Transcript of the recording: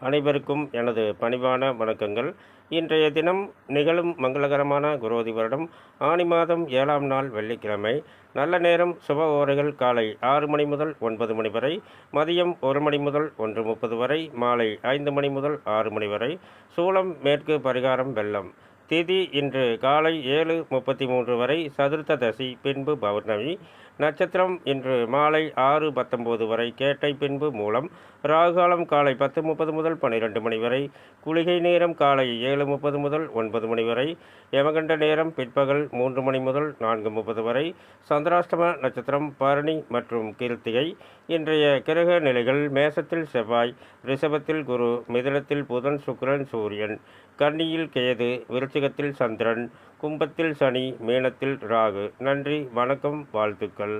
அனைவருக்கும் எனது பணிவான வணக்கங்கள். இன்றைய தினம் நிகழும் மங்களகரமான குரோதி வருடம் ஆனி மாதம் 7ஆம் நாள் வெள்ளிக்கிழமை. நல்ல நேரம் சுப ஓரைகள் காலை 6 மணி முதல் 9 மணி வரை, மதியம் 1 மணி முதல் 1:30 வரை, மாலை 5 மணி முதல் 6 மணி வரை. சூலம் மேற்கு, பரிகாரம் வெள்ளம். திதி இன்று காலை 7:33 வரை சதுர்த்த தசி, பின்பு பௌர்ணமி. நட்சத்திரம் இன்று மாலை 6:19 வரை கேட்டை, பின்பு மூலம். ராகுகாலம் காலை 10:30 முதல் 12 மணி வரை. குளிகை நேரம் காலை 7:30 முதல் 9 மணி வரை. யமகண்ட நேரம் பிற்பகல் 3 மணி முதல் 4:30 வரை. சந்திராஷ்டம நட்சத்திரம் பரணி மற்றும் கிருத்திகை. இன்றைய கிரக நிலைகள்: மேசத்தில் செவ்வாய், ரிஷபத்தில் குரு, மிதுனத்தில் புதன், சுக்கிரன், சூரியன், கன்னியில் கேது, விருச்சிகத்தில் சந்திரன், கும்பத்தில் சனி, மீனத்தில் ராகு. நன்றி, வணக்கம், வாழ்த்துக்கள்.